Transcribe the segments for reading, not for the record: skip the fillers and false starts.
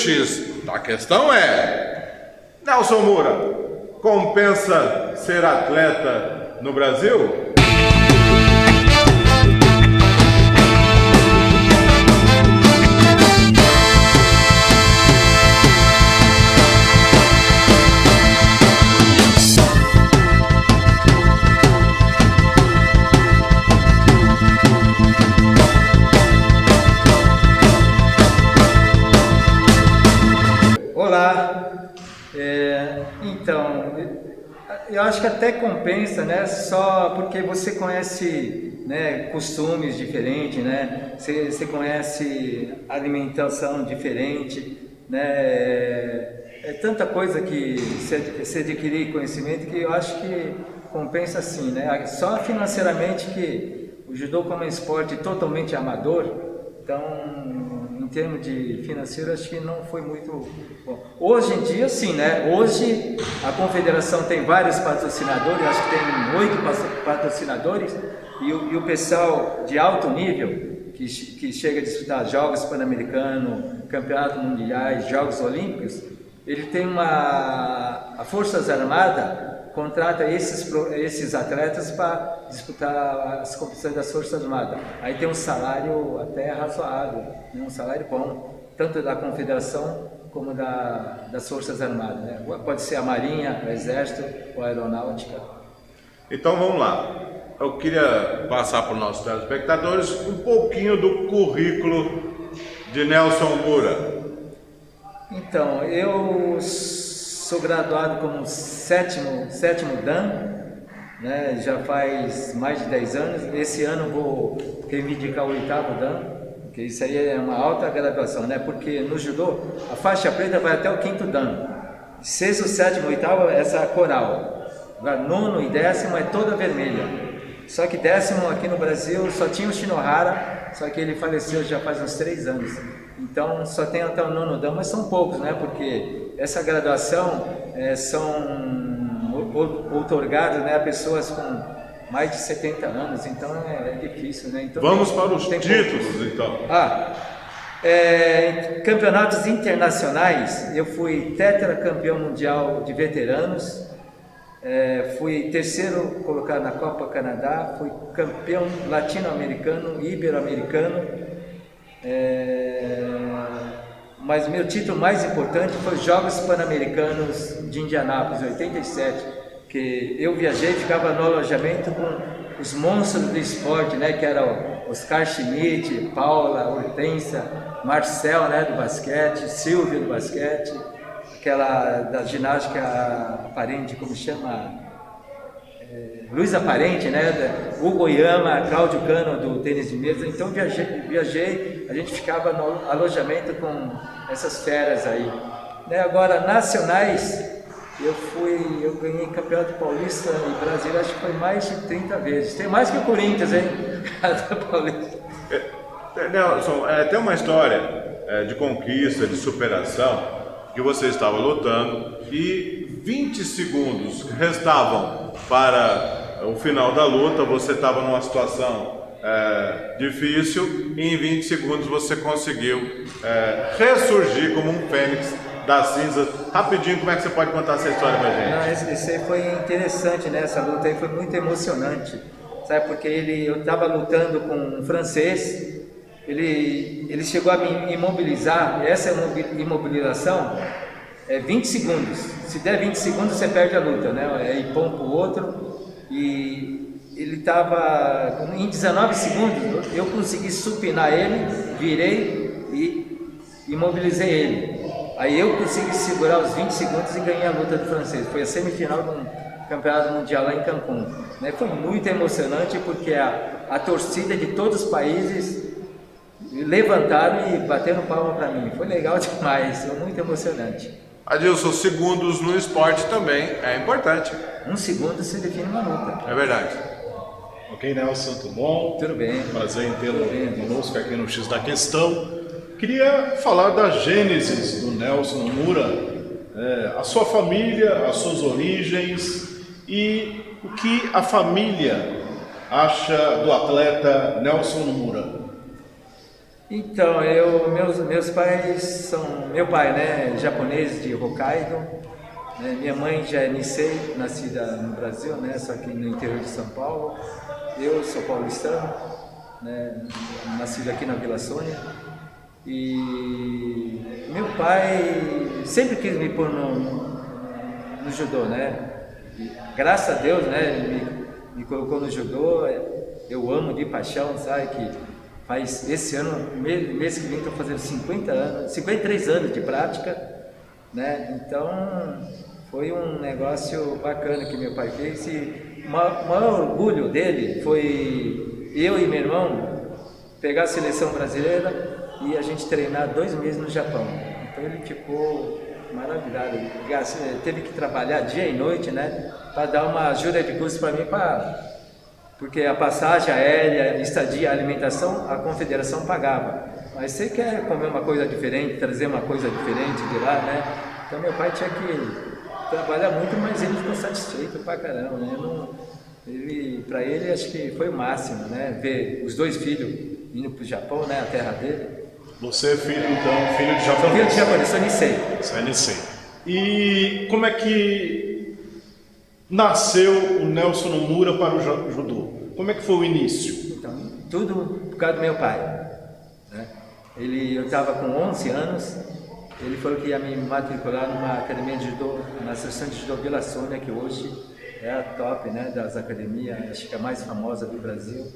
X da questão é: Nelson Moura, compensa ser atleta no Brasil? Olá, então, eu acho que até compensa, né, só porque você conhece, né, costumes diferentes, né, você conhece alimentação diferente, né, é tanta coisa que você adquirir conhecimento que eu acho que compensa sim, né, só financeiramente que o judô como um esporte totalmente amador, então em termos de financeiro, acho que não foi muito bom. Hoje em dia, sim, né? Hoje a confederação tem vários patrocinadores, acho que tem 8 patrocinadores, e o pessoal de alto nível, que chega a disputar Jogos Pan-Americanos, Campeonatos Mundiais, Jogos Olímpicos, ele tem a Forças Armadas contrata esses atletas para disputar as competições das Forças Armadas. Aí tem um salário até razoável, né? Um salário bom, tanto da Confederação como das Forças Armadas, né? Pode ser a Marinha, o Exército ou a Aeronáutica. Então vamos lá. Eu queria passar para os nossos telespectadores um pouquinho do currículo de Nelson Moura. Então, eu sou graduado como sétimo Dan, né? Já faz mais de 10 anos. Esse ano vou reivindicar o 8º Dan, porque isso aí é uma alta graduação, né? Porque no judô a faixa preta vai até o 5º Dan. 6º, 7º, 8º essa coral. Agora 9º e 10º é toda vermelha. Só que 10º aqui no Brasil só tinha o Shinohara, só que ele faleceu já faz uns 3 anos. Então só tem até o 9º Dan, mas são poucos, né? Porque essa graduação são outorgadas, né, a pessoas com mais de 70 anos, então é difícil, né? Então, vamos para os títulos, então. Campeonatos internacionais, eu fui tetracampeão mundial de veteranos, fui 3º colocado na Copa Canadá, fui campeão latino-americano e ibero-americano, mas meu título mais importante foi os Jogos Pan-Americanos de Indianápolis, 87, que eu viajei, ficava no alojamento com os monstros do esporte, né, que eram Oscar Schmidt, Paula, Hortência, Marcel, né, do basquete, Silvio do basquete, aquela da ginástica aparente, como chama? Luiza Parente, né? Hugo Oyama, Cláudio Cano do tênis de mesa. Então viajei, a gente ficava no alojamento com essas feras aí, né? Agora nacionais, eu ganhei campeonato paulista e brasileiro, acho que foi mais de 30 vezes. Tem mais que o Corinthians, hein? Paulista. Nelson, tem uma história de conquista, de superação, que você estava lutando e 20 segundos restavam para o final da luta, você estava numa situação difícil e em 20 segundos você conseguiu ressurgir como um fênix das cinzas. Rapidinho, como é que você pode contar essa história pra gente? Não, esse aí foi interessante, né? Essa luta aí foi muito emocionante, sabe? Porque eu estava lutando com um francês. Ele chegou a me imobilizar. Essa imobilização é 20 segundos. Se der 20 segundos, você perde a luta, né? É ir para o outro. E ele estava em 19 segundos. Eu consegui supinar ele, virei e imobilizei ele. Aí eu consegui segurar os 20 segundos e ganhei a luta do francês. Foi a semifinal do Campeonato Mundial lá em Cancún, né? Foi muito emocionante porque a torcida de todos os países levantaram e bateram palma para mim. Foi legal demais, foi muito emocionante. Adilson, segundos no esporte também é importante. 1 segundo se define uma luta. É verdade. Ok, Nelson, tudo bom? Tudo bem. Prazer em tê-lo conosco aqui no X da Questão. Queria falar da gênesis do Nelson Moura, a sua família, as suas origens e o que a família acha do atleta Nelson Moura. Então, meus pais são, meu pai, né, japonês de Hokkaido, né, minha mãe já é Nisei, nascida no Brasil, né, só que no interior de São Paulo. Eu sou paulistano, né, nascido aqui na Vila Sônia. E meu pai sempre quis me pôr no judô, né? E, graças a Deus, né, ele me colocou no judô. Eu amo de paixão, sabe? Que faz esse ano, mês que vem, estou fazendo 50 anos, 53 anos de prática, né? Então foi um negócio bacana que meu pai fez. E o maior orgulho dele foi eu e meu irmão pegar a seleção brasileira e a gente treinar 2 meses no Japão. Então ele ficou maravilhado. Teve que trabalhar dia e noite, né, para dar uma ajuda de custo para mim, porque a passagem aérea, estadia, a alimentação, a confederação pagava. Mas você quer comer uma coisa diferente, trazer uma coisa diferente de lá, né? Então meu pai tinha que trabalhar muito, mas ele ficou satisfeito pra caramba, né? Para ele acho que foi o máximo, né? Ver os 2 filhos indo para o Japão, né? A terra dele. Você é filho, então, filho de japonês? Filho de japonês, sou Nisei. Você é Nisei. E como é que nasceu o Nelson Nomura para o judô? Como é que foi o início? Então, tudo por causa do meu pai, né? Eu estava com 11 anos, ele falou que ia me matricular numa academia de judô, na Associação de Judô Vila Sônia, que hoje é a top, né, das academias, acho que é a mais famosa do Brasil.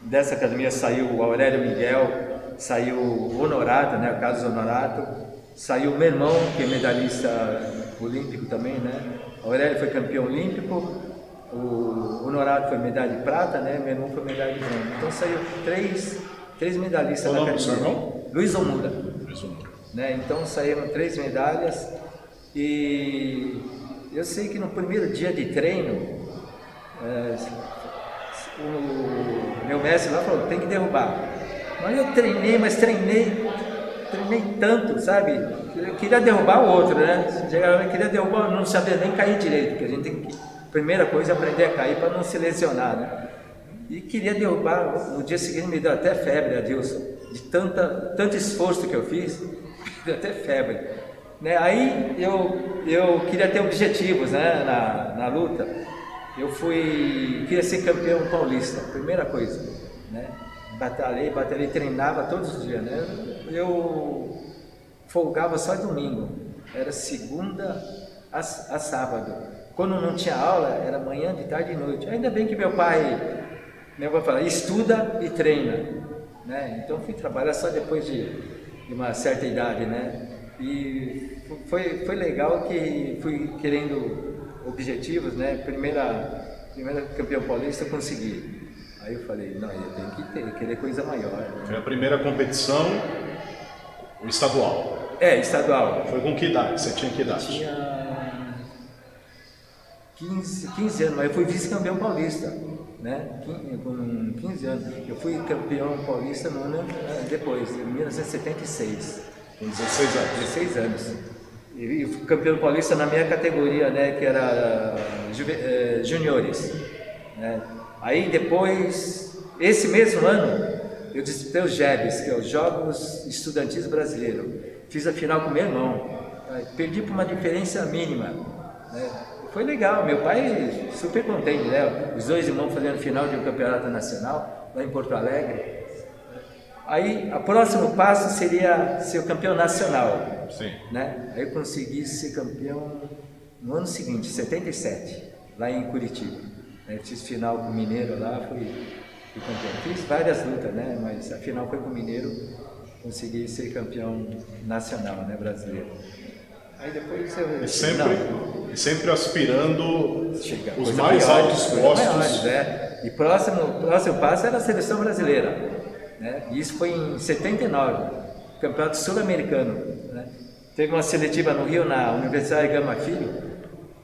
Dessa academia saiu o Aurélio Miguel, saiu o Honorato, né, o Carlos Honorato, saiu o meu irmão, que é medalhista olímpico também, né? O Aurélio foi campeão olímpico, o Honorato foi medalha de prata, né? Meu irmão foi medalha de bronze. Então saiu três medalhistas na academia. Qual o nome do seu irmão? Luiz Omura. Luiz Omura. Né? Então saíram 3 medalhas e eu sei que no primeiro dia de treino o meu mestre lá falou, tem que derrubar. Mas eu treinei, treinei tanto, sabe? Eu queria derrubar o outro, né? Eu queria derrubar, não sabia nem cair direito, porque a gente tem que, primeira coisa, aprender a cair para não se lesionar, né? E queria derrubar, no dia seguinte me deu até febre, Adilson, de tanto esforço que eu fiz, me deu até febre. Né? Aí eu queria ter objetivos, né, na luta. Queria ser campeão paulista, primeira coisa, né? Batalhei, treinava todos os dias, né? Eu folgava só domingo, era segunda a sábado. Quando não tinha aula, era manhã, de tarde e noite. Ainda bem que meu pai falava, estuda e treina, né? Então fui trabalhar só depois de uma certa idade, né? E foi legal que fui querendo objetivos, né? Primeira campeão paulista eu consegui. Aí eu falei, não, eu tenho que querer coisa maior. Né? Foi a primeira competição estadual. Estadual. Foi com que idade? Você tinha que idade? Tinha 15 anos, mas eu fui vice-campeão paulista, né? Com 15 anos. Eu fui campeão paulista no ano depois, em 1976. Com 16 anos. 16 anos. E fui campeão paulista na minha categoria, né? Que era juniores, né? Aí depois, esse mesmo ano, eu disputei os JEBs, que é os Jogos Estudantis Brasileiros. Fiz a final com meu irmão. Perdi por uma diferença mínima, né? Foi legal, meu pai super contente, né? Os 2 irmãos fazendo final de um campeonato nacional, lá em Porto Alegre. Aí, o próximo passo seria ser o campeão nacional. Sim. Né? Aí eu consegui ser campeão no ano seguinte, 77, lá em Curitiba. Eu fiz final com o Mineiro lá, fui campeão. Fiz várias lutas, né? Mas a final foi com o Mineiro, consegui ser campeão nacional, né? Brasileiro. Aí depois eu... E sempre aspirando os mais maiores, altos postos. Maiores, né? E próximo passo era a seleção brasileira, né? E isso foi em 79, campeonato sul-americano, né? Teve uma seletiva no Rio, na Universidade Gama Filho.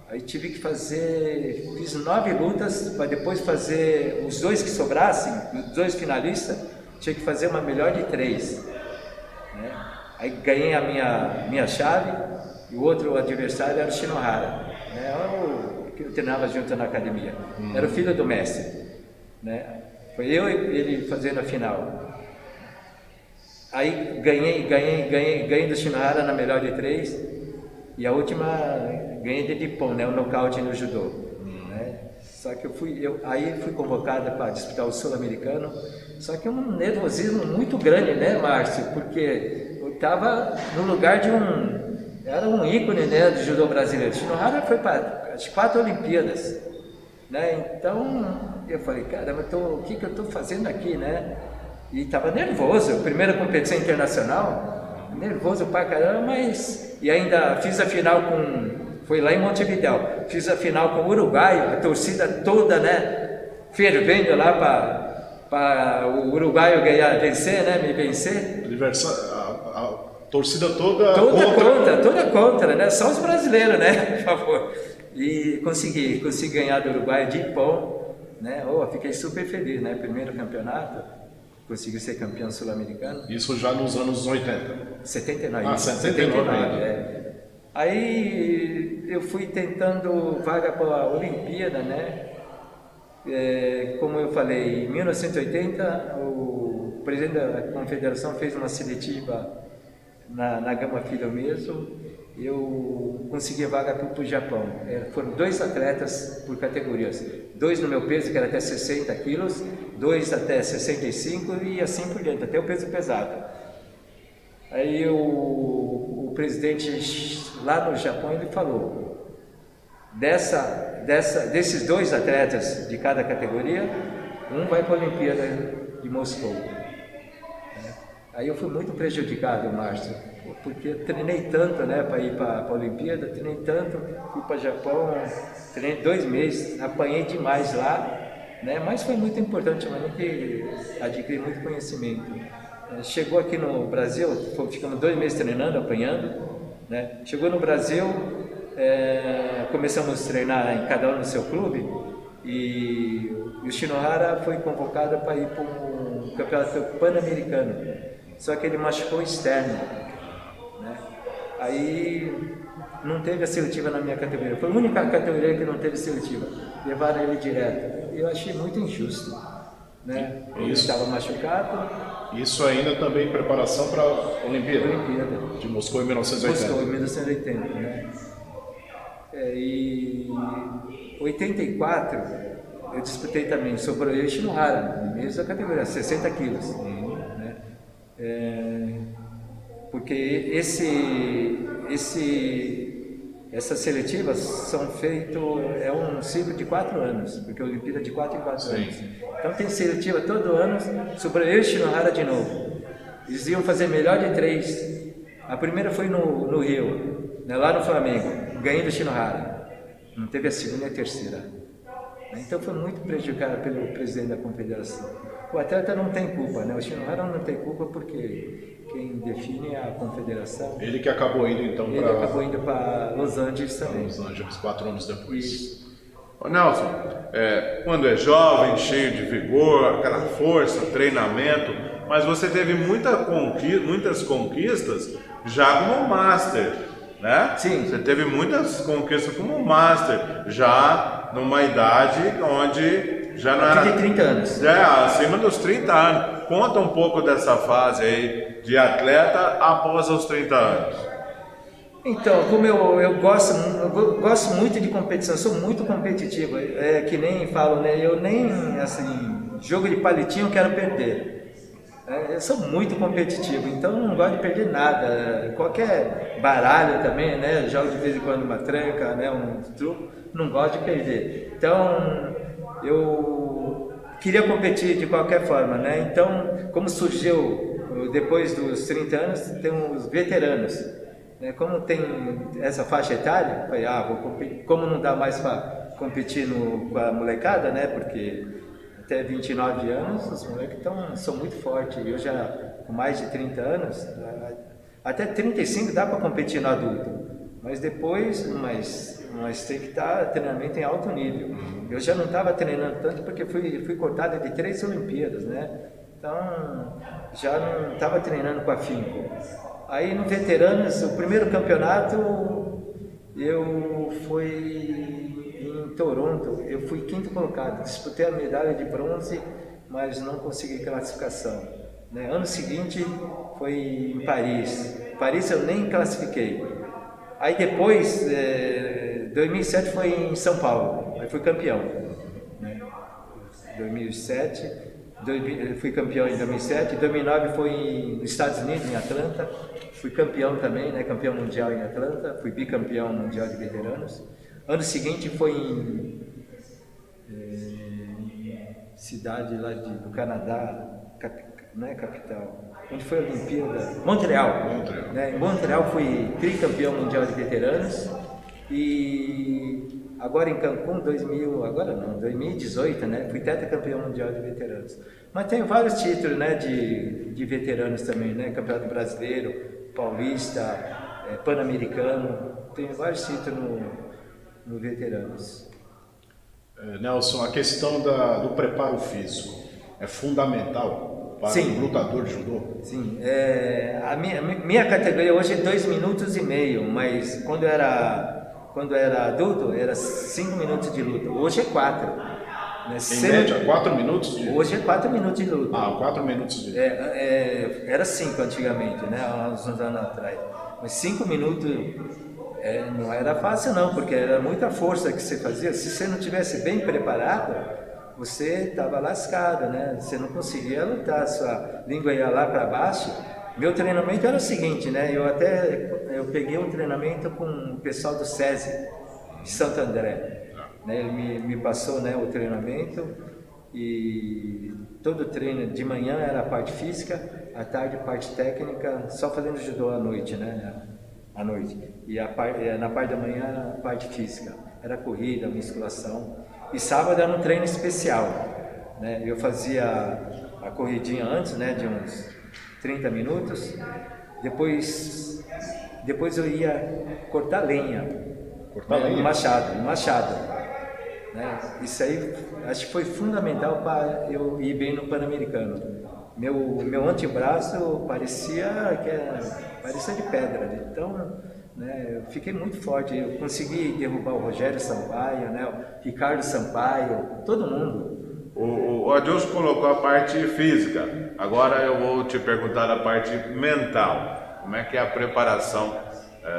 Aí tive que fiz 9 lutas para depois fazer os 2 que sobrassem, os 2 finalistas, tinha que fazer uma melhor de 3. Né? Aí ganhei a minha chave e o outro adversário era o Shinohara, né? O que eu treinava junto na academia. Era o filho do mestre, né? Foi eu e ele fazendo a final. Aí ganhei do Shinohara na melhor de 3 e a última ganhei de Nippon, né, o nocaute no judô. Né? Só que aí fui convocada para disputar o Sul-Americano, só que um nervosismo muito grande, né, Márcio? Porque eu estava no lugar era um ícone, né, do judô brasileiro. Shinohara foi para as 4 Olimpíadas, né? Então eu falei, caramba, o que eu estou fazendo aqui, né? E estava nervoso, primeira competição internacional, nervoso pra caramba, mas... E ainda fiz a final foi lá em Montevidéu, fiz a final com o Uruguai, a torcida toda, né, fervendo lá para o uruguaio vencer, né, me vencer. A torcida toda contra, né, só os brasileiros, né, por favor. E consegui ganhar do Uruguai de Nippon, né, fiquei super feliz, né, primeiro campeonato. Consegui ser campeão sul-americano. Isso já nos anos 80? 79. 79. Aí eu fui tentando vaga para a Olimpíada, né? Como eu falei, em 1980 o presidente da confederação fez uma seletiva na Gama Filho mesmo. Eu consegui vaga para o Japão. Foram 2 atletas por categorias. 2 no meu peso, que era até 60 quilos, 2 até 65 e assim por diante, até o peso pesado. Aí o presidente lá no Japão, ele falou, desses 2 atletas de cada categoria, um vai para a Olimpíada de Moscou. Aí eu fui muito prejudicado, Márcio, porque eu treinei tanto, né, para ir para a Olimpíada, treinei tanto, fui para o Japão, treinei 2 meses, apanhei demais lá, né, mas foi muito importante para mim, que adquiri muito conhecimento. Chegou aqui no Brasil, ficamos 2 meses treinando, apanhando, né, chegou no Brasil, começamos a treinar em cada um no seu clube, e o Shinohara foi convocado para ir para um campeonato pan-americano. Só que ele machucou externo, né? Aí não teve a seletiva na minha categoria. Foi a única categoria que não teve seletiva. Levaram ele direto. E eu achei muito injusto, né? Ele estava machucado. Isso ainda também em preparação para a Olimpíada de Moscou em 1980. Moscou em 1980, né? E 84 eu disputei também sobre o Shinohara, mesma categoria, 60 quilos. Porque essas seletivas são feitas, é um ciclo de 4 anos, porque a Olimpíada é de 4 em 4 anos. Então tem seletiva todo ano sobre o Shinohara de novo. Eles iam fazer melhor de 3. A primeira foi no Rio, né, lá no Flamengo, ganhei do Shinohara. Não teve a segunda e a terceira. Então foi muito prejudicado pelo presidente da confederação. O atleta não tem culpa, né? O Shinohara não tem culpa porque quem define é a confederação. Ele que acabou indo então para... Ele acabou indo para Los Angeles também. Los Angeles, 4 anos depois. Isso. Ô Nelson, quando é jovem, cheio de vigor, aquela força, treinamento, mas você teve muitas conquistas já como master, né? Sim. Você teve muitas conquistas como master, já numa idade onde já não era... de 30 anos. Acima dos 30 anos. Conta um pouco dessa fase aí de atleta após os 30 anos. Então, como eu gosto muito de competição, sou muito competitivo, que nem falo, né? Eu nem, assim, jogo de palitinho eu quero perder. Eu sou muito competitivo, então não gosto de perder nada. Qualquer baralho também, né? Jogo de vez em quando uma tranca, né? Um truco, não gosto de perder. Então, eu queria competir de qualquer forma, né? Então, como surgiu depois dos 30 anos, tem os veteranos. Como tem essa faixa etária, falei, vou competir. Como não dá mais para competir com a molecada, né? Porque até 29 anos os moleques são muito fortes. Eu já com mais de 30 anos, até 35 dá para competir no adulto. Mas depois, mas tem que estar treinamento em alto nível. Eu já não estava treinando tanto porque fui cortado de 3 Olimpíadas, né? Então já não estava treinando com afinco. Aí no veteranos, o primeiro campeonato eu fui em Toronto, eu fui 5º colocado, disputei a medalha de bronze, mas não consegui classificação. Ano seguinte foi em Paris. Paris eu nem classifiquei. Aí depois, 2007 foi em São Paulo, aí fui campeão. Né? 2007, fui campeão em 2007, 2009 foi nos Estados Unidos, em Atlanta, fui campeão também, né? Campeão mundial em Atlanta, fui bicampeão mundial de veteranos. Ano seguinte foi em cidade lá do Canadá, não é capital, onde foi a Olimpíada? Montreal. Né? Em Montreal fui tricampeão mundial de veteranos e agora em Cancún, 2018, né? Fui tetracampeão mundial de veteranos. Mas tenho vários títulos, né? de veteranos também, né? Campeonato brasileiro, paulista, pan-americano, tenho vários títulos no veteranos. Nelson, a questão do preparo físico é fundamental para Sim. um lutador de judô? Sim, a minha categoria hoje é 2 minutos e meio, mas quando era adulto era 5 minutos de luta, hoje é 4. Né? Em média, 4 minutos de... Hoje é 4 minutos de luta. 4 minutos de... Era 5 antigamente, né? Há uns anos atrás, mas 5 minutos... não era fácil não, porque era muita força que você fazia. Se você não tivesse bem preparado, você estava lascado, né? Você não conseguia lutar, sua língua ia lá para baixo. Meu treinamento era o seguinte, né? Eu peguei um treinamento com o pessoal do SESI de Santo André, né? Ele me passou, né, o treinamento e todo treino de manhã era a parte física, à tarde a parte técnica, só fazendo judô à noite, né? À noite. E na parte da manhã a parte física, era corrida, musculação. E sábado era um treino especial, né? Eu fazia a corridinha antes, né, de uns 30 minutos, depois eu ia cortar lenha, no machado, né? Isso aí acho que foi fundamental para eu ir bem no Pan-Americano. Meu antebraço parecia de pedra, então, né, eu fiquei muito forte. Eu consegui derrubar o Rogério Sampaio, né, o Ricardo Sampaio, todo mundo. O Adilson colocou a parte física, agora eu vou te perguntar da parte mental. Como é que é a preparação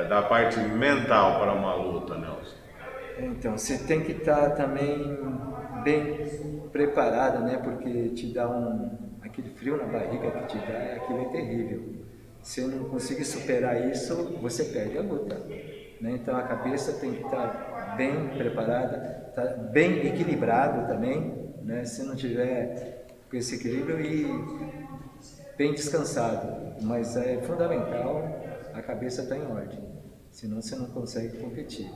da parte mental para uma luta, Nelson? Então, você tem que estar também bem preparado, né, porque te dá aquele frio na barriga que te dá, aquilo é terrível. Se não conseguir superar isso, você perde a luta, né? Então a cabeça tem que estar bem preparada, tá bem equilibrado também, né? Se não tiver com esse equilíbrio e bem descansado, mas é fundamental a cabeça estar em ordem, senão você não consegue competir.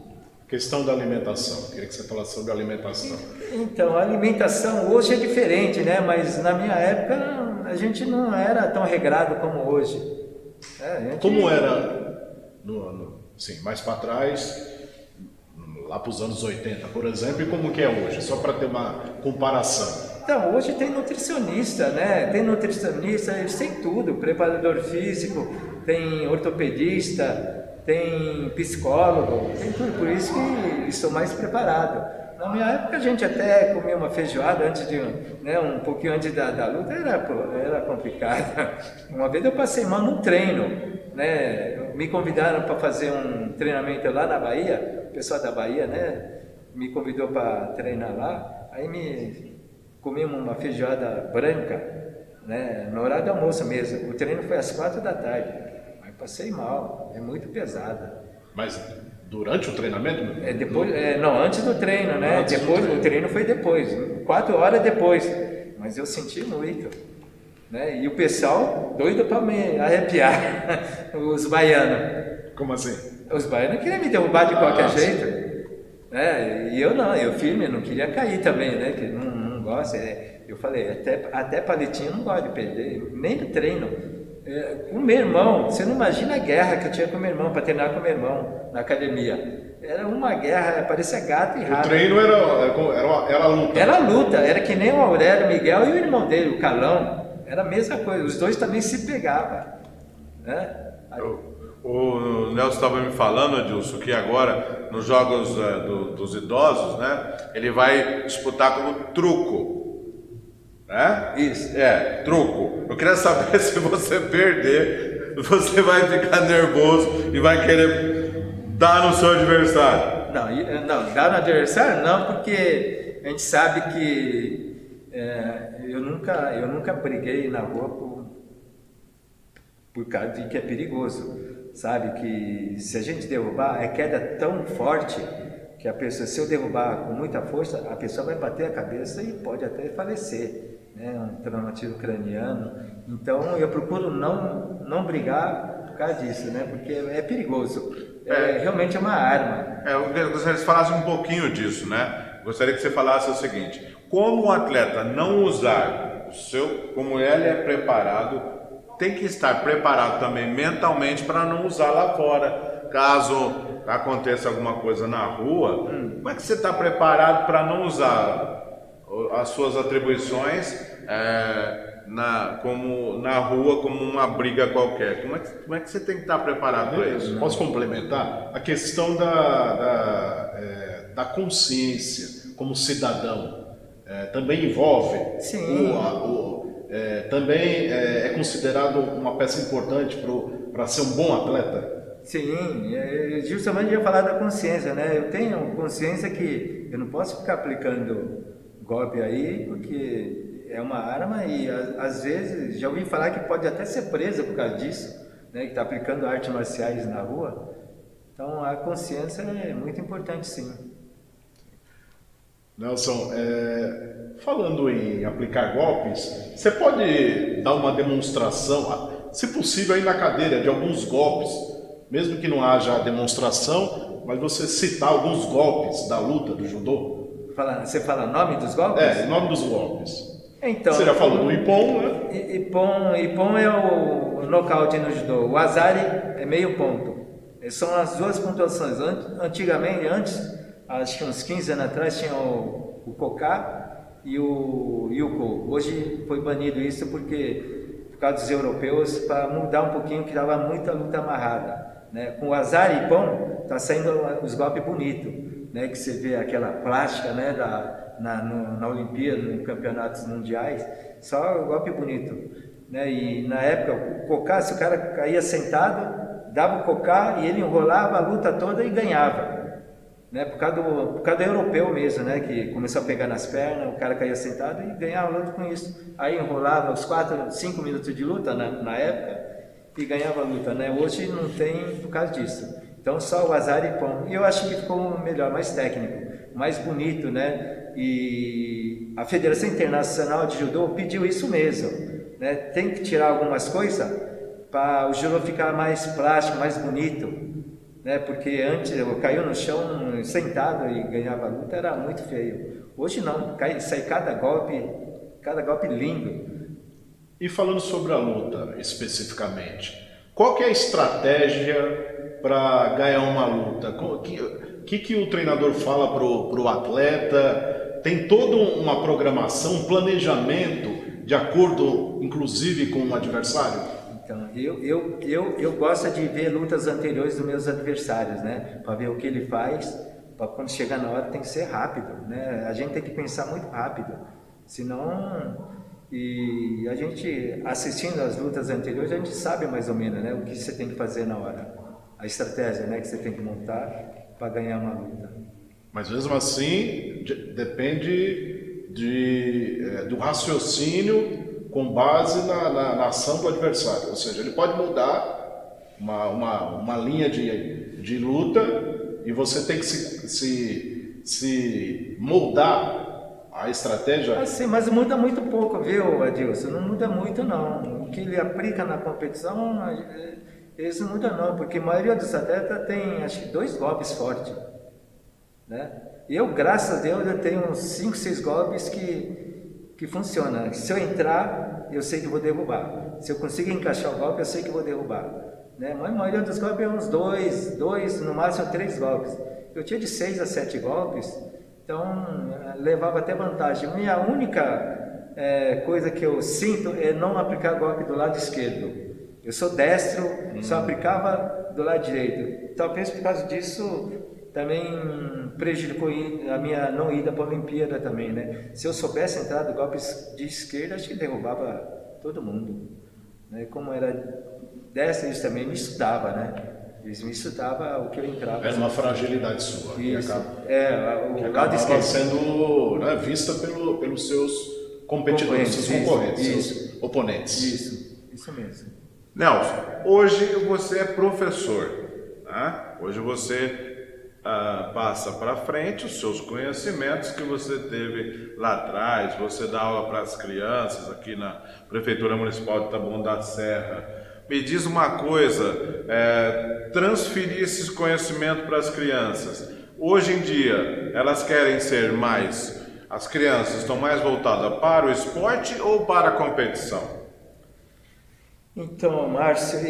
Questão da alimentação, queria que você falasse sobre a alimentação. Então, a alimentação hoje é diferente, né? Mas na minha época a gente não era tão regrado como hoje. Como era, sim, mais para trás, lá para os anos 80, por exemplo, e como que é hoje? Só para ter uma comparação. Então, hoje tem nutricionista, né? Tem nutricionista, eles têm tudo, preparador físico, tem ortopedista, tem psicólogo, tem tudo, por isso que estou mais preparado. Na minha época a gente até comia uma feijoada antes né, um pouquinho antes da luta, era complicado. Uma vez eu passei mal num treino, né? Me convidaram para fazer um treinamento lá na Bahia, o pessoal da Bahia, né, me convidou para treinar lá, aí comemos uma feijoada branca, né, no horário do almoço mesmo. O treino foi às 4 da tarde, mas passei mal, é muito pesada. Mas durante o treinamento? Não, antes do treino, né? O treino foi depois, 4 horas depois. Mas eu senti muito, né? E o pessoal doido para me arrepiar, os baianos. Como assim? Os baianos queriam me derrubar de qualquer jeito, né? E eu não, eu firme, não queria cair também, né? Que não gosta. Eu falei, até palitinho eu não gosto de perder, nem no treino. Com meu irmão, você não imagina a guerra que eu tinha com meu irmão, para treinar com meu irmão na academia. Era uma guerra, parecia gato e rato. O treino era luta. Era luta, era que nem o Aurélio Miguel e o irmão dele, o Calão. Era a mesma coisa, os dois também se pegavam, né? O Nelson estava me falando, Adilson, que agora nos jogos dos idosos, né, ele vai disputar como truco. né? Isso. Truco. Eu queria saber se você perder, você vai ficar nervoso e vai querer dar no seu adversário. Não, dar no adversário não, porque a gente sabe que eu nunca briguei na rua por causa de que é perigoso. Sabe que se a gente derrubar, é queda tão forte que a pessoa, se eu derrubar com muita força, a pessoa vai bater a cabeça e pode até falecer, né? Um traumatismo craniano. Então eu procuro não brigar por causa disso, né? Porque é perigoso. Realmente é uma arma. Eu gostaria que você falasse um pouquinho disso, né? Gostaria que você falasse o seguinte: como o atleta não usar o seu, como ele é preparado, tem que estar preparado também mentalmente para não usar lá fora. Caso aconteça alguma coisa na rua, como é que você está preparado para não usar as suas atribuições como na rua, como uma briga qualquer? Como é que você tem que estar preparado para isso? Posso complementar? A questão da consciência como cidadão também envolve Sim. também é considerado uma peça importante para ser um bom atleta? Sim, justamente eu ia falar da consciência, né? Eu tenho consciência que eu não posso ficar aplicando golpe aí, porque é uma arma e às vezes já ouvi falar que pode até ser presa por causa disso, né? Que está aplicando artes marciais na rua. Então a consciência é muito importante, sim. Nelson, falando em aplicar golpes, você pode dar uma demonstração, se possível aí na cadeira, de alguns golpes, mesmo que não haja a demonstração, mas você citar alguns golpes da luta, do judô? Você fala o nome dos golpes? O nome dos golpes. Então, você já falou do Ippon, né? Ippon é o nocaute no judô. O Azari é meio ponto. São as duas pontuações. Antigamente, acho que uns 15 anos atrás, tinha o Koká e o Yuko. Hoje foi banido isso por causa dos europeus, para mudar um pouquinho, que dava muita luta amarrada, né? Com o Azari e Ippon, está saindo os golpes bonitos, né? Que você vê aquela plástica, né? Na Olimpíada, nos campeonatos mundiais, só golpe bonito, né? E na época, o Koká, se o cara caía sentado, dava o Koká e ele enrolava a luta toda e ganhava. Né, por causa do europeu mesmo, né, que começou a pegar nas pernas, o cara caía sentado e ganhava luta com isso. Aí enrolava os 4, 5 minutos de luta na época e ganhava a luta, né? Hoje não tem por causa disso. Então só o Azari e Ippon. E eu acho que ficou melhor, mais técnico, mais bonito, né? E a Federação Internacional de Judô pediu isso mesmo, né? Tem que tirar algumas coisas para o judô ficar mais plástico, mais bonito. Né? Porque antes eu caiu no chão sentado e ganhava a luta, era muito feio. Hoje não, sai cada golpe lindo. E falando sobre a luta especificamente, qual que é a estratégia para ganhar uma luta? O que o treinador fala pro atleta? Tem toda uma programação, um planejamento de acordo, inclusive, com o adversário? Então, eu gosto de ver lutas anteriores dos meus adversários, né? Para ver o que ele faz, para quando chegar na hora tem que ser rápido, né? A gente tem que pensar muito rápido, senão... E a gente, assistindo as lutas anteriores, a gente sabe mais ou menos, né? O que você tem que fazer na hora, a estratégia, né? Que você tem que montar para ganhar uma luta. Mas mesmo assim, depende do raciocínio com base na ação do adversário, ou seja, ele pode mudar uma linha de luta e você tem que se moldar a estratégia. Assim, mas muda muito pouco, viu, Adilson? Não muda muito não. O que ele aplica na competição, isso não muda não, porque a maioria dos atletas tem, acho que 2 golpes fortes, né? E eu, graças a Deus, eu tenho uns 5, 6 golpes que funciona. Se eu entrar, eu sei que vou derrubar. Se eu conseguir encaixar o golpe, eu sei que vou derrubar. Né? Mas a maioria dos golpes é uns 2, no máximo 3 golpes. Eu tinha de 6 a 7 golpes, então levava até vantagem. Minha única coisa que eu sinto é não aplicar golpe do lado esquerdo. Eu sou destro, só aplicava do lado direito. Talvez por causa disso também prejudicou a minha não ida para a Olimpíada também, né? Se eu soubesse entrar do golpe de esquerda, acho que derrubava todo mundo, né? Como era dessa, eles também me estudavam, né? Eles me estudavam o que eu entrava. Era uma fragilidade sua. Isso, Que o lado acabava esquerdo. sendo, né, vista pelos seus competidores, seus concorrentes, seus oponentes. Isso mesmo. Nelson, hoje você é professor, né? Hoje você passa para frente os seus conhecimentos que você teve lá atrás, você dá aula para as crianças aqui na Prefeitura Municipal de Taboão da Serra. Me diz uma coisa, transferir esses conhecimentos para as crianças. Hoje em dia, elas querem ser mais, as crianças estão mais voltadas para o esporte ou para a competição? Então, Márcio,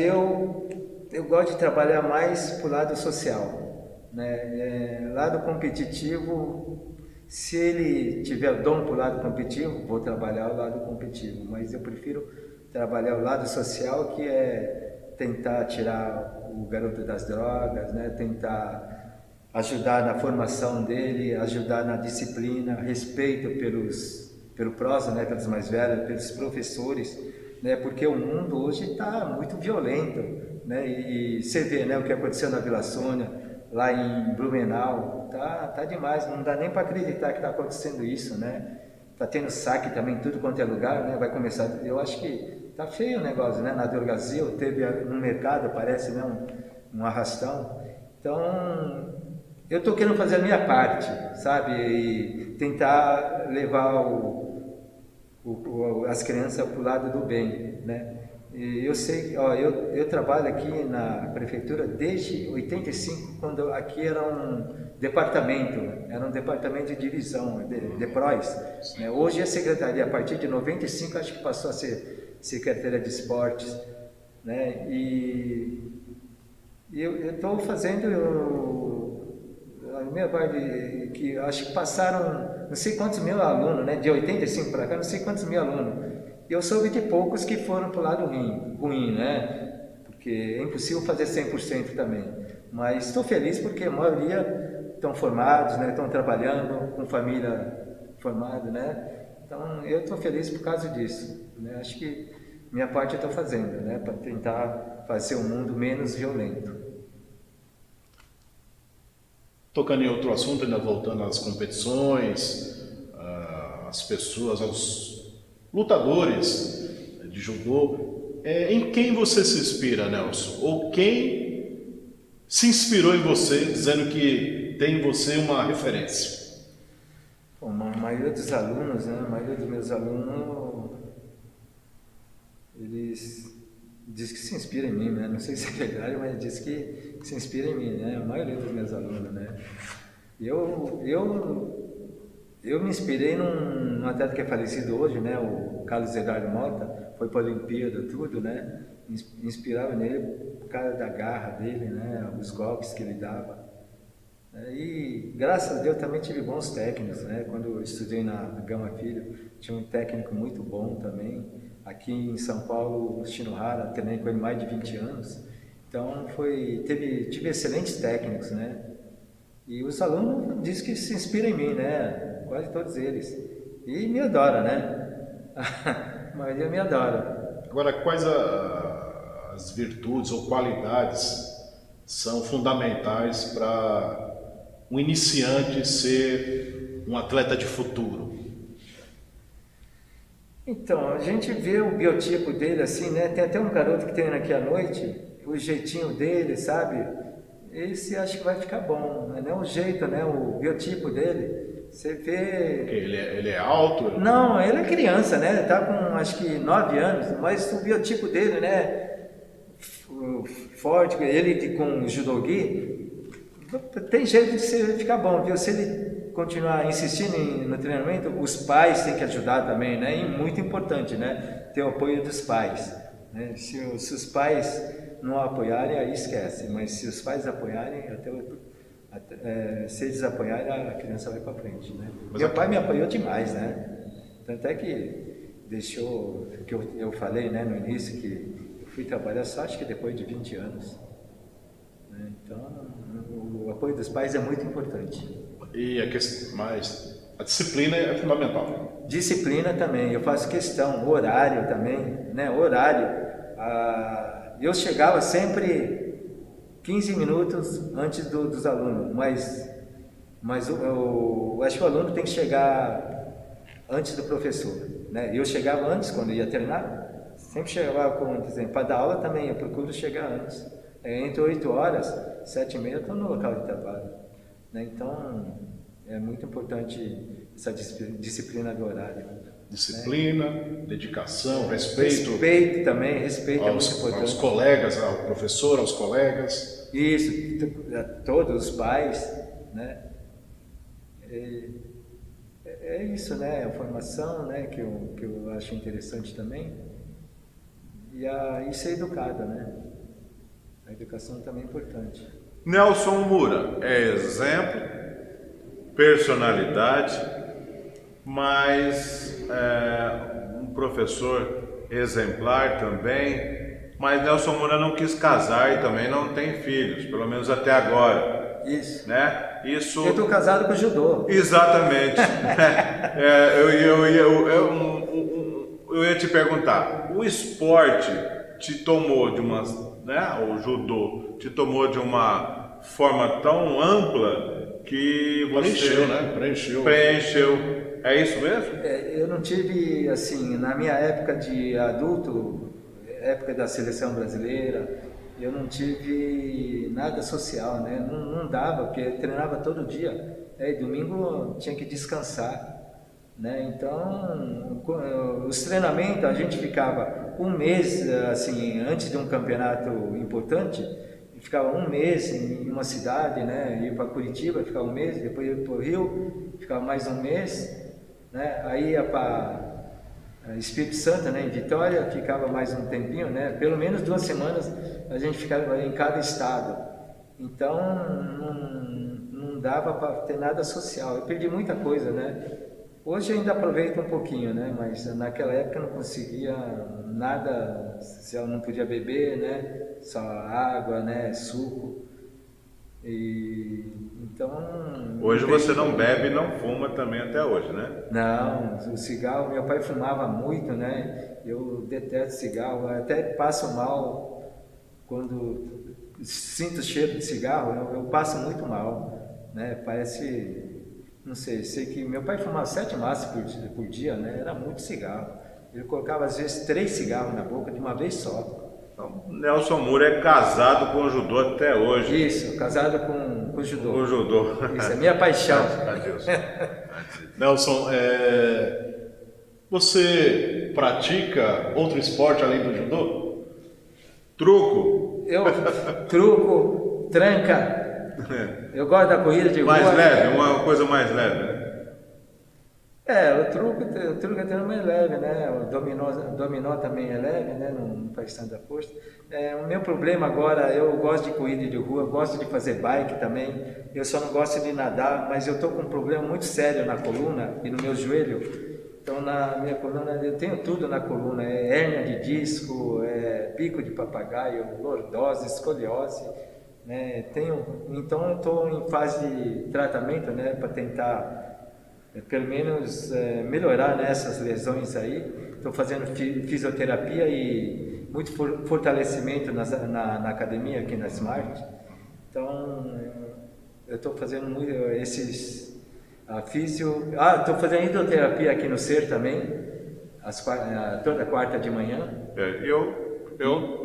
eu gosto de trabalhar mais para o lado social, né? Lado competitivo, se ele tiver dom para o lado competitivo, vou trabalhar o lado competitivo, mas eu prefiro trabalhar o lado social, que é tentar tirar o garoto das drogas, né? Tentar ajudar na formação dele, ajudar na disciplina, respeito pelo próximo, né? Pelos mais velhos, pelos professores, né? Porque o mundo hoje está muito violento, né? E você vê, né, o que aconteceu na Vila Sônia, lá em Blumenau, tá demais, não dá nem para acreditar que está acontecendo isso, né? Tá tendo saque também em tudo quanto é lugar, né? Vai começar, eu acho que tá feio o negócio, né? Na Dorgazil teve no mercado, parece, né, um arrastão. Então, eu tô querendo fazer a minha parte, sabe? E tentar levar as crianças para o lado do bem, né? E eu sei, ó, eu trabalho aqui na prefeitura desde 85, quando aqui era um departamento de divisão, DEPROS, né? Hoje é secretaria, a partir de 95 acho que passou a ser Secretaria de Esportes, né? E eu estou fazendo a minha parte, que acho que passaram não sei quantos mil alunos, né? De 85 para cá, não sei quantos mil alunos. E eu soube de poucos que foram para o lado ruim, né? Porque é impossível fazer 100% também. Mas estou feliz porque a maioria estão formados, né? Estão trabalhando com família formada, né? Então eu estou feliz por causa disso, né? Acho que minha parte eu estou fazendo, né? Para tentar fazer o mundo menos violento. Tocando em outro assunto, ainda voltando às competições, às pessoas, aos lutadores de judô, em quem você se inspira, Nelson? Ou quem se inspirou em você, dizendo que tem em você uma referência? Bom, a maioria dos alunos, né? A maioria dos meus alunos, eles diz que se inspira em mim, né? Não sei se é verdade, mas diz que se inspira em mim, né? A maioria dos meus alunos, né? Eu me inspirei num atleta que é falecido hoje, né? O Carlos Eduardo Mota, foi para a Olimpíada, tudo, né? Inspirava nele por causa da garra dele, né? Os golpes que ele dava. E graças a Deus também tive bons técnicos, né? Quando eu estudei na Gama Filho, tinha um técnico muito bom também. Aqui em São Paulo, o Shinohara, treinei com ele mais de 20 anos. Então tive excelentes técnicos, né? E os alunos dizem que se inspiram em mim, né? Quase todos eles. E me adoram, né? A maioria me adora. Agora, quais as virtudes ou qualidades são fundamentais para um iniciante ser um atleta de futuro? Então, a gente vê o biotipo dele assim, né? Tem até um garoto que treina aqui à noite, o jeitinho dele, sabe? Esse acho que vai ficar bom, né? O jeito, né? O biotipo dele, você vê... Ele é alto? Não, ele é criança, né? Tá com acho que 9 anos, mas o biotipo dele, né? Forte, ele com judogi, tem jeito de você ficar bom, viu? Se ele continuar insistindo no treinamento, os pais têm que ajudar também, né? E muito importante, né? Ter o apoio dos pais, né? Se os pais não apoiarem, aí esquece, mas se os pais apoiarem, se eles apoiarem, a criança vai para frente, né? Meu pai me apoiou demais, né? Tanto é que deixou, que eu falei, né, no início, que eu fui trabalhar só acho que depois de 20 anos, né? Então, o apoio dos pais é muito importante. E mas a disciplina é fundamental. Disciplina também, eu faço questão, horário também, né? Horário. Eu chegava sempre 15 minutos antes dos alunos, mas eu acho que o aluno tem que chegar antes do professor, né? Eu chegava antes quando ia treinar, sempre chegava, por exemplo, para dar aula também, eu procuro chegar antes. Entre 8 horas, 7h30 eu estou no local de trabalho, né? Então é muito importante essa disciplina do horário. Disciplina, dedicação, respeito. Respeito também, respeito é muito importante. Aos colegas, ao professor, aos colegas. Isso, a todos os pais, né? É isso, né? A formação, né? Que eu acho interessante também. E ser educado, né? A educação também é importante. Nelson Moura é exemplo, personalidade, mas um professor exemplar também. Mas Nelson Moura não quis casar e também não tem filhos, pelo menos até agora. Isso. Né? Isso. Eu estou casado com o judô. Exatamente. Eu ia te perguntar, o esporte te tomou de uma, né, o judô te tomou de uma forma tão ampla que você preencheu. É isso mesmo? Eu não tive, assim, na minha época de adulto, época da seleção brasileira, eu não tive nada social, né? Não dava, porque eu treinava todo dia. E domingo tinha que descansar, né? Então, os treinamentos, a gente ficava um mês, assim, antes de um campeonato importante, ficava um mês em uma cidade, né? Ia para Curitiba, ficava um mês, depois ia para o Rio, ficava mais um mês, né? Aí ia para Espírito Santo, né? Em Vitória, ficava mais um tempinho, né? Pelo menos 2 semanas a gente ficava em cada estado. Então, não dava para ter nada social. Eu perdi muita coisa, né? Hoje eu ainda aproveito um pouquinho, né? Mas naquela época eu não conseguia nada, eu não podia beber, né? Só água, né? Suco. Então... Hoje você não bebe e não fuma também até hoje, né? Não, o cigarro, meu pai fumava muito, né? Eu detesto cigarro, até passo mal quando sinto o cheiro de cigarro, eu passo muito mal, né? Parece... Não sei que meu pai fumava 7 maços por dia, né? Era muito cigarro. Ele colocava às vezes 3 cigarros na boca de uma vez só. Então, Nelson Moura é casado com o judô até hoje. Isso, casado com o judô. Com o judô. Isso é minha paixão. Adeus. Nelson, você pratica outro esporte além do judô? Truco. Truco, tranca. Eu gosto da corrida de rua. Mais leve, uma coisa mais leve, né? O truco é até mais leve, né? O dominó também é leve, né? Não faz tanta força. O meu problema agora, eu gosto de corrida de rua, gosto de fazer bike também. Eu só não gosto de nadar, mas eu estou com um problema muito sério na coluna e no meu joelho. Então, na minha coluna, eu tenho tudo na coluna. Hérnia de disco, bico de papagaio, lordose, escoliose. Né? Então, eu estou em fase de tratamento, né? Para tentar... pelo menos melhorar nessas lesões aí. Estou fazendo fisioterapia e muito fortalecimento na academia aqui na Smart. Então, eu estou fazendo muito estou fazendo hidroterapia aqui no SER também, toda quarta de manhã.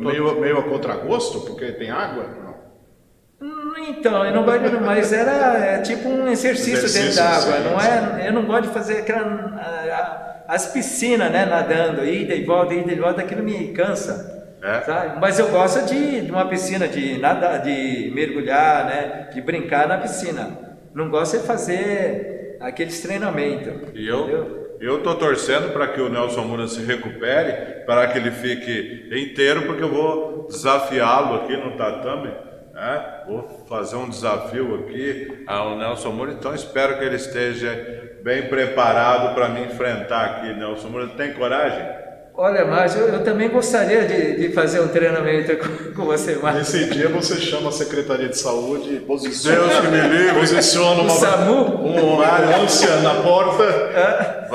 Meio a contragosto, porque tem água? Então, eu não gosto de, mas era tipo um exercício dentro da água, sim, não é? Eu não gosto de fazer as piscinas, né, nadando, ida e volta, aquilo me cansa, sabe? Mas eu gosto de uma piscina, de nadar, de mergulhar, né, de brincar na piscina. Não gosto de fazer aqueles treinamentos. E eu estou torcendo para que o Nelson Moura se recupere, para que ele fique inteiro, porque eu vou desafiá-lo aqui no tatame. Vou fazer um desafio aqui ao Nelson Moura, então espero que ele esteja bem preparado para me enfrentar aqui. Nelson Moura, tem coragem? Olha, Márcio, eu também gostaria de fazer um treinamento com você, Márcio. Nesse dia você chama a Secretaria de Saúde, posiciona, Deus que me livre. posiciona O SAMU? uma ambulância na porta.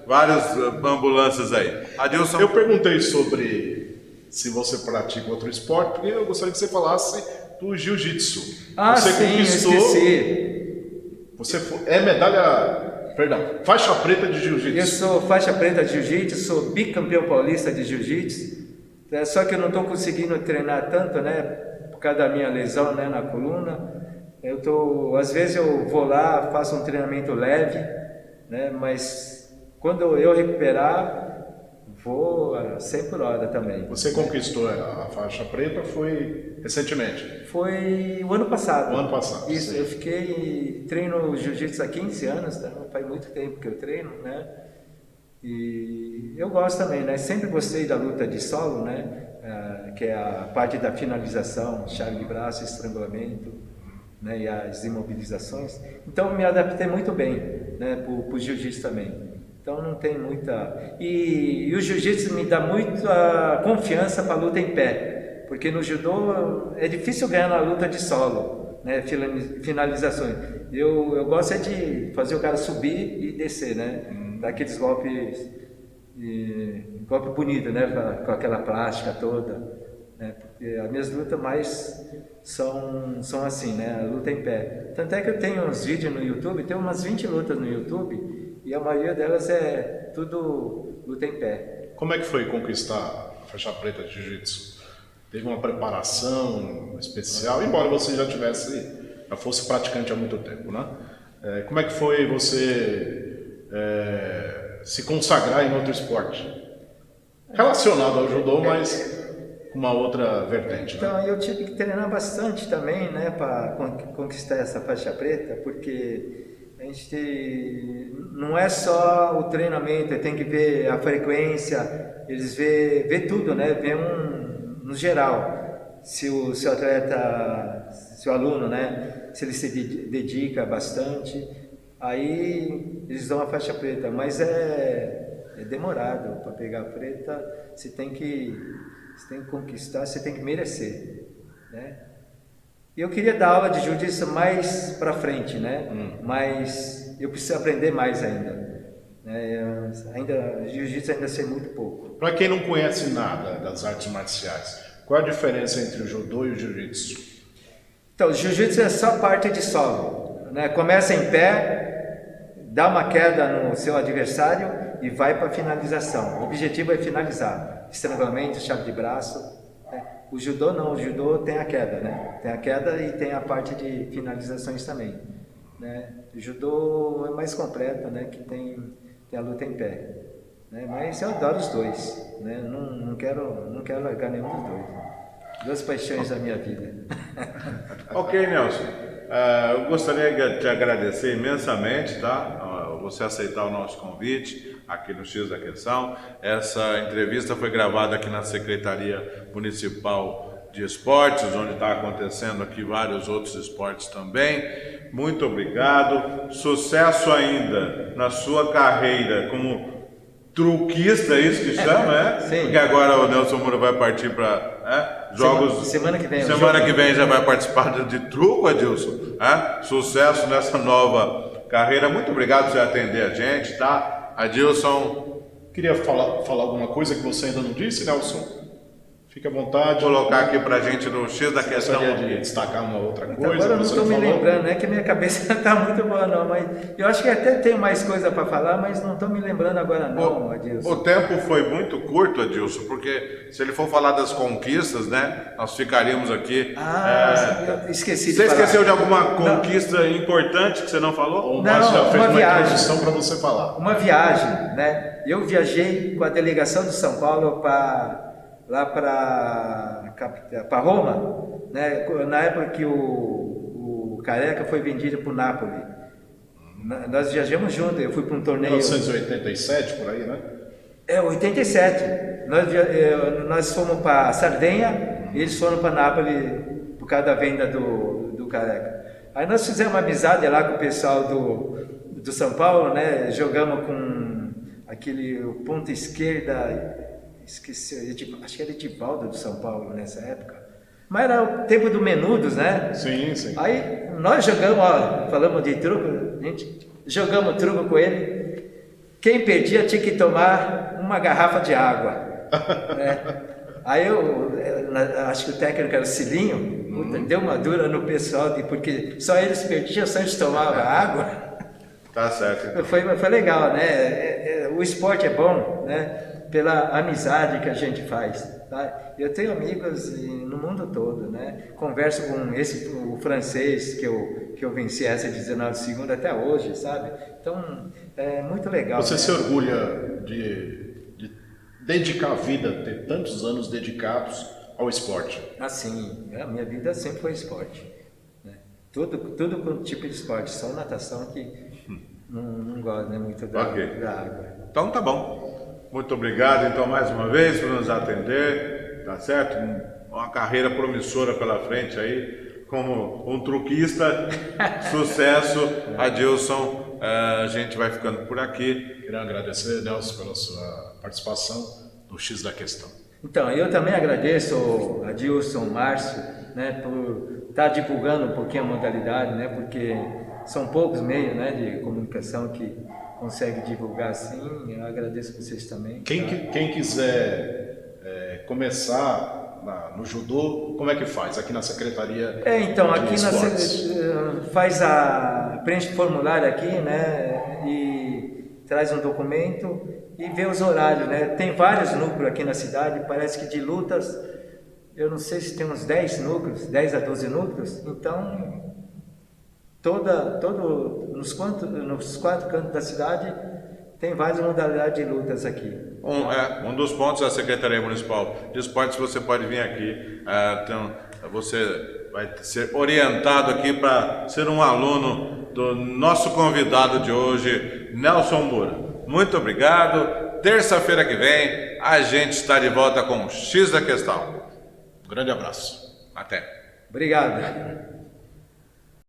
Várias ambulâncias aí. Adilson, Eu perguntei sobre se você pratica outro esporte, porque eu gostaria que você falasse do jiu-jitsu. Ah, Você sim, eu esqueci. Você é faixa preta de Eu jiu-jitsu. sou faixa preta de jiu-jitsu, sou bicampeão paulista de jiu-jitsu, só que eu não estou conseguindo treinar tanto, né, por causa da minha lesão, né, na coluna. Às vezes eu vou lá, faço um treinamento leve, né, mas quando eu recuperar, vou a 100 por hora também. Você conquistou a faixa preta foi recentemente? Foi o ano passado. O ano passado, Isso, sim. eu treino jiu-jitsu há 15 anos, tá? Faz muito tempo que eu treino, né? E eu gosto também, né? Sempre gostei da luta de solo, né? Que é a parte da finalização, chave de braço, estrangulamento, né? E as imobilizações. Então me adaptei muito bem, né? Pro jiu-jitsu também. Então não tem muita... E o jiu-jitsu me dá muita confiança para a luta em pé, porque no judô é difícil ganhar na luta de solo, né? Finalizações. Eu gosto de fazer o cara subir e descer, né? Dar aqueles golpes, golpe bonito, né? Com aquela plástica toda, né? Porque as minhas lutas mais são assim, né? A luta em pé. Tanto é que eu tenho uns vídeos no YouTube, tenho umas 20 lutas no YouTube, e a maioria delas é tudo luta em pé. Como é que foi conquistar a faixa preta de jiu-jitsu? Teve uma preparação especial, embora você já fosse praticante há muito tempo, né? Como é que foi você se consagrar em outro esporte? Relacionado ao judô, mas com uma outra vertente, né? Então, eu tive que treinar bastante também, né, para conquistar essa faixa preta, porque a gente não é só o treinamento, tem que ver a frequência, eles vê tudo, né? Vê no geral, se o atleta, se o aluno, né? Se ele se dedica bastante, aí eles dão a faixa preta, mas é demorado para pegar a preta, você tem que conquistar, você tem que merecer, né? E eu queria dar aula de jiu-jitsu mais para frente, né? Mas eu preciso aprender mais ainda. Jiu-jitsu ainda sei muito pouco. Para quem não conhece nada das artes marciais, qual a diferença entre o judô e o jiu-jitsu? Então, o jiu-jitsu é só parte de solo, né? Começa em pé, dá uma queda no seu adversário e vai para a finalização. O objetivo é finalizar. Estrangulamento, chave de braço. O judô não, o judô tem a queda, né? Tem a queda e tem a parte de finalizações também, né? O judô é mais completo, né? Que tem a luta em pé, né? Mas eu adoro os dois, né? Não quero largar nenhum dos dois. Duas paixões da minha vida. Ok, Nelson. Eu gostaria de te agradecer imensamente, tá? Você aceitar o nosso convite aqui no X da Questão. Essa entrevista foi gravada aqui na Secretaria Municipal de Esportes, onde está acontecendo aqui vários outros esportes também. Muito obrigado. Sucesso ainda na sua carreira como truquista, é isso que chama, é? Sim. Porque agora o Nelson Moura vai partir para jogos... Semana que vem. Semana que vem já vai participar de truco, Adilson. Sucesso nessa nova carreira. Muito obrigado por você atender a gente, tá? Adilson. Queria falar alguma coisa que você ainda não disse, Nelson? Fique à vontade. Colocar aqui pra gente no X da Questão. Gostaria de destacar uma outra coisa. Agora eu não você estou me falou. lembrando, né? Que minha cabeça não está muito boa não, mas eu acho que até tenho mais coisa para falar, mas não estou me lembrando agora não, Adilson. O tempo foi muito curto, Adilson, porque se ele for falar das conquistas, né? Nós ficaríamos aqui... Eu esqueci de Você falar. esqueceu de alguma conquista importante que você não falou? O Márcio já fez uma uma viagem. introdução para você falar. Uma viagem, né? Eu viajei com a delegação de São Paulo lá para Roma, né? Na época que o Careca foi vendido para o Napoli. Nós viajamos juntos, eu fui para um torneio... 1987, por aí, né? 87. Nós fomos para Sardenha e eles foram para Nápoles por causa da venda do Careca. Aí nós fizemos uma amizade lá com o pessoal do São Paulo, né? Jogamos aquele o ponta esquerda, esqueci, acho que era Edivaldo do São Paulo nessa época. Mas era o tempo do Menudos, né? Sim, sim. Aí nós jogamos, ó, falamos de truco, a gente jogamos truco com ele. Quem perdia tinha que tomar uma garrafa de água. Né? Aí acho que o técnico era o Cilinho, puta, deu uma dura no pessoal, porque só eles perdiam, só eles tomavam água. Tá certo. Foi legal, né? O esporte é bom, né? Pela amizade que a gente faz. Tá? Eu tenho amigos no mundo todo, né? Converso com o francês que eu venci essa de 19 segundos até hoje, sabe? Então, é muito legal. Você né? se orgulha de dedicar a vida, ter tantos anos dedicados ao esporte? Assim, a minha vida sempre foi esporte. Né? Tudo com tipo de esporte, só natação que não gosto, né, muito da água. Então tá bom. Muito obrigado então mais uma vez por nos atender, tá certo? Uma carreira promissora pela frente aí, como um truquista, sucesso, Adilson, a gente vai ficando por aqui. Queria agradecer, Nelson, pela sua participação no X da Questão. Então, eu também agradeço Adilson, Márcio, né, por estar divulgando um pouquinho a modalidade, né, porque são poucos meios, né, de comunicação que consegue divulgar assim. Eu agradeço vocês também. Quem quiser começar no judô, como é que faz? Aqui na Secretaria Então, de aqui Esportes. preenche o formulário aqui, né, e traz um documento e vê os horários, né. Tem vários núcleos aqui na cidade, parece que de lutas, eu não sei se tem uns 10 núcleos, 10 a 12 núcleos, então nos 4 cantos da cidade tem várias modalidades de lutas aqui. Um dos pontos da Secretaria Municipal de Esportes, você pode vir aqui, então você vai ser orientado aqui para ser um aluno do nosso convidado de hoje, Nelson Moura. Muito obrigado. Terça-feira que vem a gente está de volta com o X da Questão. Um grande abraço. Até. Obrigado.